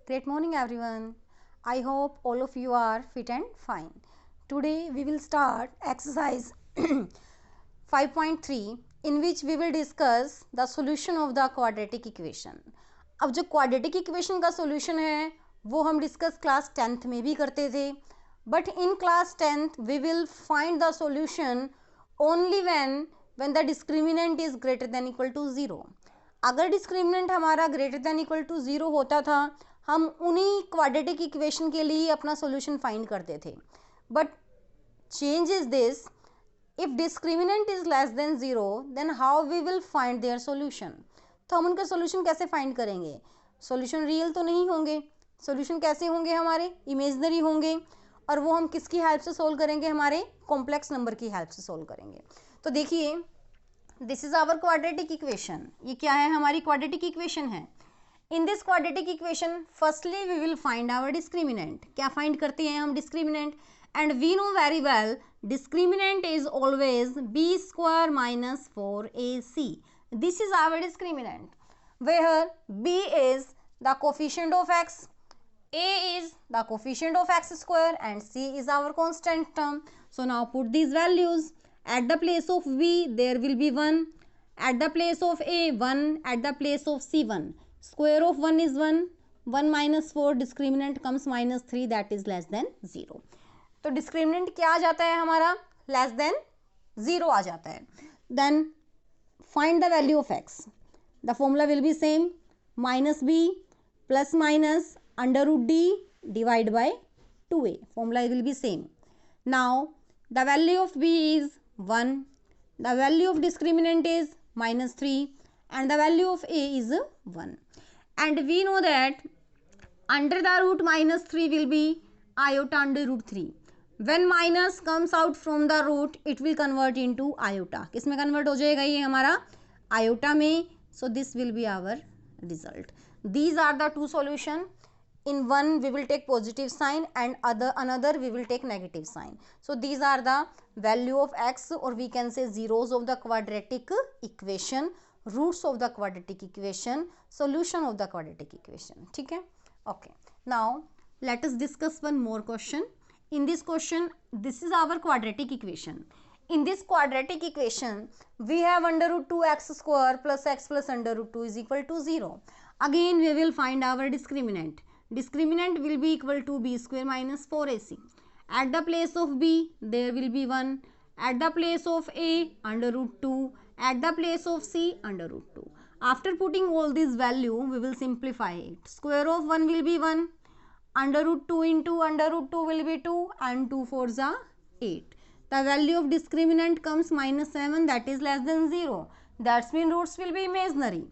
Great morning everyone. I hope all of you are fit and fine. Today we will start exercise 5.3 in which we will discuss the solution of the quadratic equation. अब जो quadratic equation का solution है वो हम discuss class 10th में भी करते थे, but in class 10th we will find the solution only when the discriminant is greater than equal to 0. अगर डिस्क्रिमिनेंट हमारा ग्रेटर देन इक्वल टू 0 होता था, हम उन्हीं क्वाड्रेटिक इक्वेशन के लिए अपना सॉल्यूशन फाइंड करते थे. But change is this, if discriminant is less than 0 then how we will find their solution. तो हम उनका सॉल्यूशन कैसे फाइंड करेंगे? सॉल्यूशन रियल तो नहीं होंगे, सॉल्यूशन कैसे होंगे? हमारे इमेजनरी होंगे, और वो हम किसकी हेल्प से सोल्व करेंगे? हमारे कॉम्प्लेक्स नंबर की हेल्प से सोल्व करेंगे. तो देखिए, this is our quadratic equation. ये क्या है? हमारी क्वाड्रेटिक इक्वेशन है. In this quadratic equation firstly we will find our discriminant. क्या फाइंड करते हैं हम? Discriminant. And we know very well discriminant is always b square minus 4ac. This is our discriminant where b is the coefficient of x, a is the coefficient of x square and c is our constant term. So now put these values. At the place of b there will be 1, at the place of a 1, at the place of c 1. Square of 1 is 1, 1 minus 4 discriminant comes minus 3, that is less than 0. तो discriminant क्या आ जाता है हमारा? less than 0 आ जाता है. Then find the value of x. The formula will be same, minus b plus minus under root d divided by 2a. Formula will be same. Now the value of b is 1, the value of discriminant is minus 3 and the value of a is 1. And we know that under the root minus 3 will be iota under root 3. When minus comes out from the root it will convert into iota. किस में convert हो जाएगा? ये हमारा iota में. So this will be our result. These are the two solution. In one we will take positive sign and another we will take negative sign. So these are the value of x, or we can say zeros of the quadratic equation, roots of the quadratic equation, solution of the quadratic equation. ठीक है? Okay. Now let us discuss one more question. In this question, this is our quadratic equation. In this quadratic equation we have under root 2x square plus x plus under root 2 is equal to 0. Again we will find our discriminant. Discriminant will be equal to b square minus 4ac. At the place of b there will be 1, at the place of a under root 2, at the place of c under root 2. After putting all these value we will simplify it. Square of 1 will be 1, under root 2 into under root 2 will be 2 and 2 4s are 8. The value of discriminant comes minus 7, that is less than 0. That means roots will be imaginary.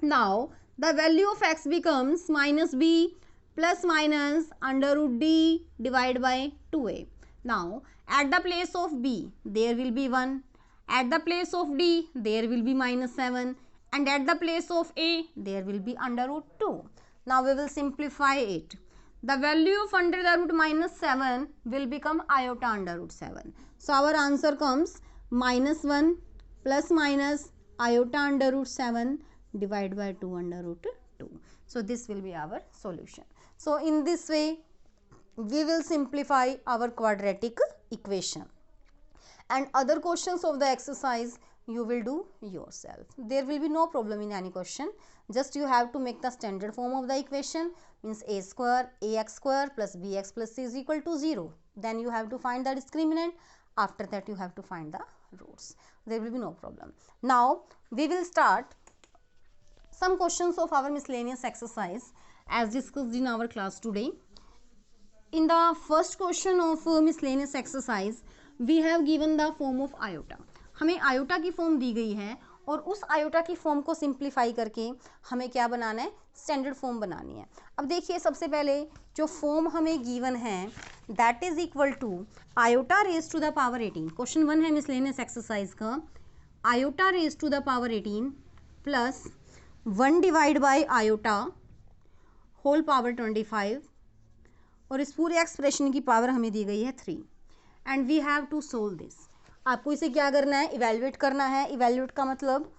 Now the value of x becomes minus b plus minus under root d divided by 2a. Now at the place of b there will be 1, at the place of d there will be minus 7 and at the place of a there will be under root 2. Now we will simplify it. The value of under the root minus 7 will become iota under root 7. So our answer comes minus 1 plus minus iota under root 7 divided by 2 under root 2. So this will be our solution. So in this way we will simplify our quadratic equation, and other questions of the exercise you will do yourself. There will be no problem in any question. Just you have to make the standard form of the equation, means a square ax square plus bx plus c is equal to 0. Then you have to find the discriminant. After that you have to find the roots. There will be no problem. Now we will start some questions of our miscellaneous exercise as discussed in our class today. In the first question of miscellaneous exercise we have given the form of iota. हमें iota की form दी गई है और उस iota की form को simplify करके हमें क्या बनाना है? स्टैंडर्ड फॉर्म बनानी है. अब देखिए, सबसे पहले जो फॉर्म हमें गिवन है that is equal to iota raise to the power 18. Question 1 है मिसलेनियस एक्सरसाइज का. iota raise to the power 18 plus 1 divide by iota whole power 25, और इस पूरे एक्सप्रेशन की पावर हमें दी गई है 3 and we have to solve this. आपको इसे क्या करना है? इवेल्युएट करना है. इवेल्युएट का मतलब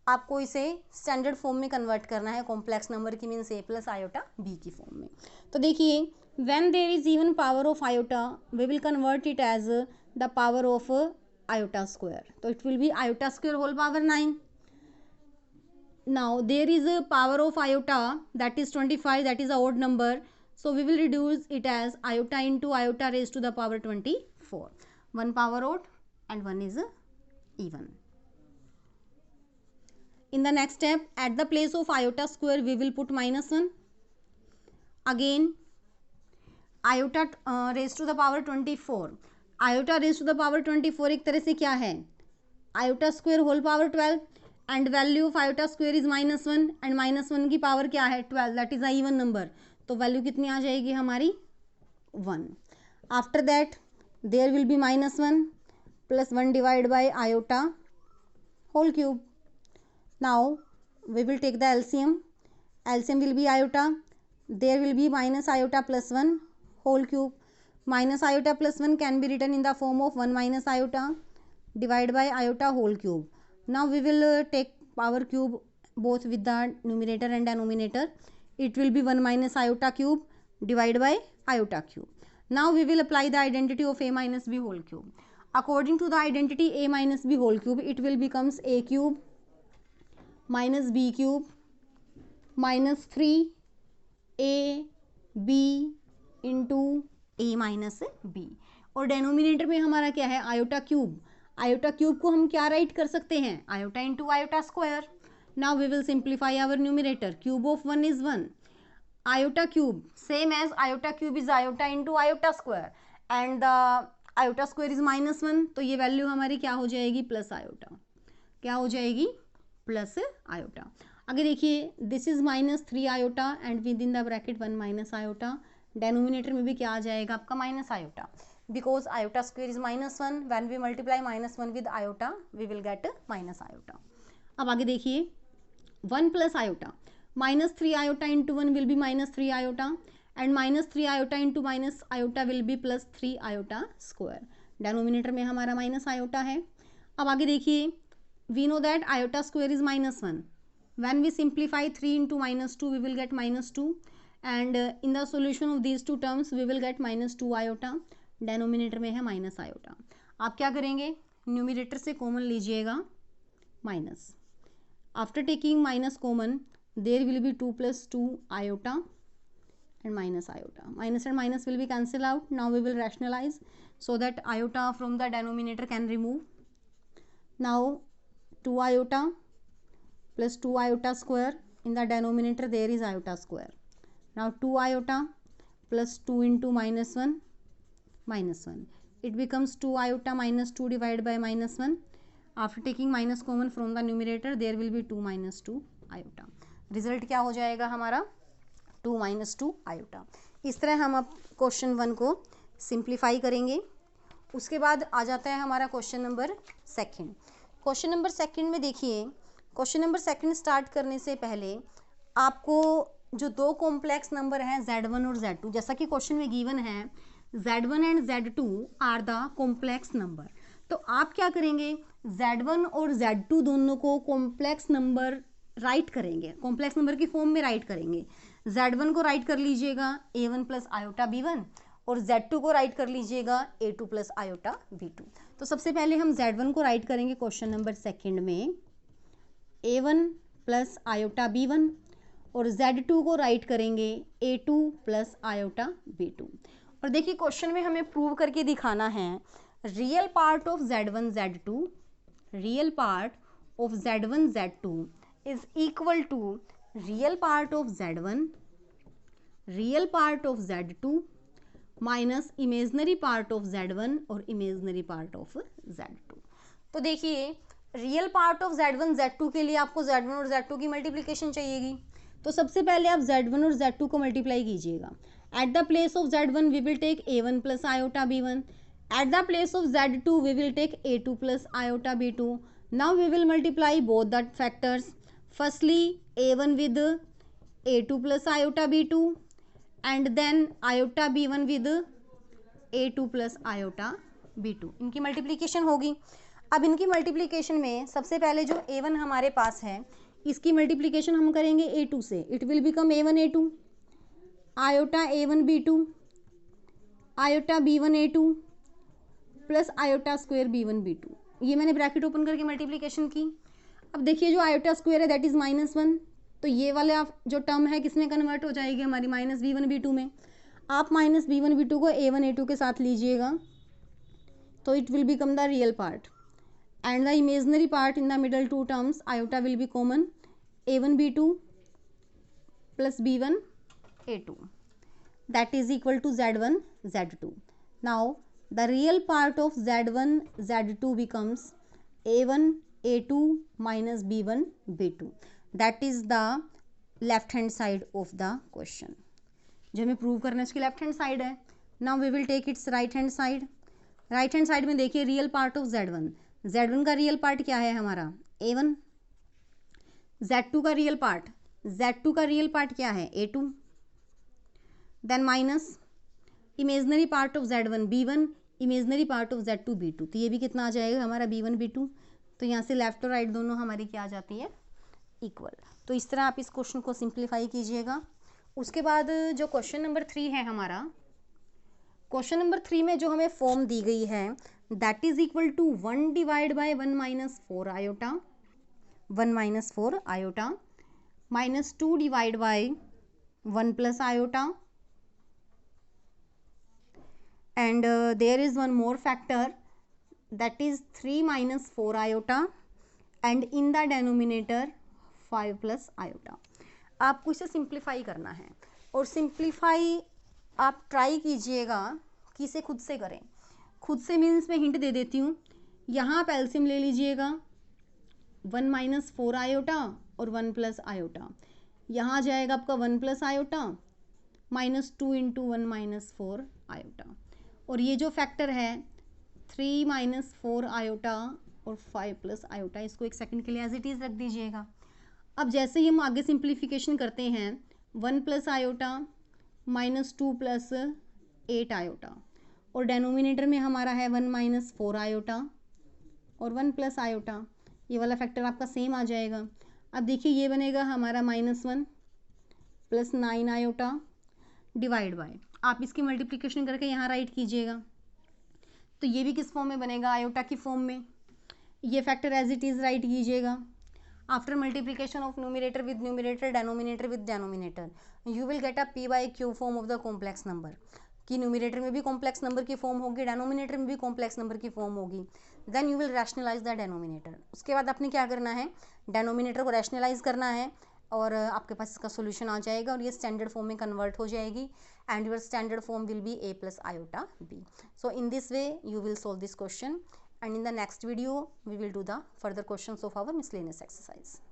आपको इसे स्टैंडर्ड फॉर्म में कन्वर्ट करना है, कॉम्प्लेक्स नंबर की means a plus iota b की फॉर्म में। तो देखिए when there is even power of iota we will convert it as the power of iota square, so it will be iota square whole power 9। Now there is a power of iota that is 25, that is a odd number, so we will reduce it as iota into iota raised to the power 24. One power odd and one is even. In the next step, at the place of iota square we will put -1. Again iota raised to the power 24. iota raised to the power 24 एक तरह से क्या है, iota square whole power 12 and value of iota square is -1 and -1 की power क्या है 12, that is a even number, तो value कितनी आ जाएगी हमारी 1। After that there will be -1 plus 1 divide by iota whole cube. Now we will take the LCM, LCM will be iota, there will be minus iota plus 1 whole cube, minus iota plus 1 can be written in the form of 1 minus iota divide by iota whole cube. Now we will take power cube both with the numerator and denominator. It will be 1 minus iota cube divided by iota cube. Now we will apply the identity of a minus b whole cube. According to the identity a minus b whole cube, it will becomes a cube minus b cube minus 3ab into a minus b, और denominator में हमारा क्या है iota cube. Iota cube को हम क्या right कर सकते हैं, iota into iota square. Now we will simplify our numerator, cube of 1 is 1, iota cube same as iota cube is iota into iota square and the iota square is -1, तो ये value हमारी क्या हो जाएगी plus iota, क्या हो जाएगी plus iota. आगे देखिए this is -3 iota and with in the bracket 1 minus iota, denominator में भी क्या आ जाएगा आपका minus iota, because iota square is -1, when we multiply -1 with iota we will get minus iota। अब आगे देखिए 1 plus iota, -3 iota into 1 will be -3 iota and -3 iota into minus iota will be +3 iota square, denominator में हमारा minus iota है। अब आगे देखिए we know that iota square is -1, when we simplify 3 into -2 we will get -2 and in the solution of these two terms we will get -2 iota, denominator में है minus iota. आप क्या करेंगे न्यूमिनेटर से कॉमन लीजिएगा minus, after taking minus common there will be 2 + 2 iota and minus iota, minus and minus will be cancel out. Now we will rationalise so that iota from the denominator can remove. Now 2 iota plus 2 iota square, in the denominator there is iota square. Now 2 iota plus 2 into -1 -1, it becomes 2 iota minus 2 divided by -1, after taking minus common from the numerator there will be 2 minus 2 iota, result क्या हो जाएगा हमारा 2 minus 2 iota। इस तरह हम अब question 1 को simplify करेंगे। उसके बाद आ जाता है हमारा क्वेश्चन नंबर 2। क्वेश्चन नंबर 2 में देखिए, क्वेश्चन नंबर 2 स्टार्ट करने से पहले आपको जो दो कॉम्प्लेक्स नंबर हैं Z1 और Z2, जैसा कि क्वेश्चन में गिवन है Z1 and Z2 are the complex number, तो आप क्या करेंगे Z1 और Z2 दोनों को कॉम्प्लेक्स नंबर राइट करेंगे, कॉम्प्लेक्स नंबर की फॉर्म में राइट करेंगे। Z1 को राइट कर लीजिएगा A1 प्लस आयोटा B1 और Z2 को राइट कर लीजिएगा A2 प्लस आयोटा B2। तो सबसे पहले हम Z1 को राइट करेंगे क्वेश्चन नंबर 2 में A1 प्लस आयोटा B1 और Z2 को राइट करेंगे A2 प्लस आयोटा B2। और देखिए क्वेश्चन में हमें प्रूव करके दिखाना है real part of Z1 Z2, real part of Z1 Z2 is equal to real part of Z1, real part of Z2 minus imaginary part of Z1 और imaginary part of Z2। तो देखिए real part of Z1 Z2 के लिए आपको Z1 और Z2 की multiplication चाहिएगी, तो सबसे पहले आप Z1 और Z2 को मल्टीप्लाई कीजिएगा। At the place of Z1 we will take A1 plus iota B1. At the place of Z2 we will take A2 plus iota B2. Now we will multiply both the factors. Firstly A1 with A2 plus iota B2 and then iota B1 with A2 plus iota B2, इनकी multiplication होगी। अब इनकी multiplication में सबसे पहले जो a1 हमारे पास है, इसकी मल्टीप्लिकेशन हम करेंगे a2 से. It will become a1 a2, iota a1 b2, iota b1 a2 plus iota square b1 b2. ये मैंने ब्रैकेट ओपन करके मल्टीप्लिकेशन की. अब देखिए जो आयोटा स्क्वायर है दैट इज -1, तो ये वाला जो टर्म है किसमें कन्वर्ट हो जाएगी हमारी -b1 b2 में. आप -b1 b2 को a1 a2 के साथ लीजिएगा तो it will become the real part and the imaginary part in the middle two terms iota will be common a1 b2 plus b1 a2 that is equal to z1 z2. Now the real part of z1 z2 becomes a1 a2 minus b1 b2. That is the left hand side of the question. जो हमें prove करना है उसकी left hand side है. Now we will take its right hand side. Right hand side में देखिए real part of z1. z1 का real part क्या है हमारा a1. z2 का रियल पार्ट क्या है a2. Then minus imaginary part of z1 b1, imaginary part of z2 b2. तो ये भी कितना आ जाएगा हमारा b1 b2. तो यहाँ से लेफ्ट और राइट दोनों हमारी क्या आ जाती है इक्वल. तो इस तरह आप इस क्वेश्चन को सिंप्लीफाई कीजिएगा. उसके बाद जो क्वेश्चन नंबर 3 है हमारा, क्वेश्चन नंबर 3 में जो हमें फॉर्म दी गई है that is equal to 1 divide by 1 minus 4 iota, 1 minus 4 iota minus 2 divide by 1 plus iota and there is one more factor that is 3 minus 4 iota and in the denominator 5 plus iota. आपको इसे simplify करना है और simplify आप try कीजिएगा कि इसे खुद से करें. खुद से मीन्स मैं हिंट दे देती हूँ. यहाँ आप एलसीएम ले लीजिएगा 1 माइनस 4 आयोटा और 1 प्लस आयोटा. यहाँ आ जाएगा आपका 1 plus iota minus 2 into 1 minus 4 iota. और ये जो फैक्टर है 3 माइनस 4 आयोटा और 5 प्लस आयोटा, इसको एक सेकंड के लिए एज इट इज़ रख दीजिएगा. अब जैसे ही हम आगे सिंप्लीफिकेशन करते हैं 1 plus iota minus 2 plus 8 iota और डेनोमिनेटर में हमारा है 1 माइनस 4 आयोटा और 1 प्लस आयोटा. ये वाला फैक्टर आपका सेम आ जाएगा. अब देखिए ये बनेगा हमारा -1 प्लस 9 आयोटा डिवाइड बाय, आप इसकी मल्टीप्लिकेशन करके यहाँ राइट कीजिएगा तो ये भी किस फॉर्म में बनेगा आयोटा की फॉर्म में. ये factor as it is write कीजिएगा. After multiplication of numerator with numerator denominator with denominator you will get a p by q form of the complex number. कि न्यूमरेटर में भी कॉम्प्लेक्स नंबर की form होगी, denominator में भी complex number की form होगी. Then you will rationalise the denominator. उसके बाद आपने क्या करना है डेनोमिनेटर को रैशनलाइज करना है और आपके पास इसका सोल्यूशन आ जाएगा और ये स्टैंडर्ड फॉर्म में कन्वर्ट हो जाएगी and your standard form will be a plus iota b. So in this way you will solve this question and in the next video we will do the further questions of our miscellaneous exercise.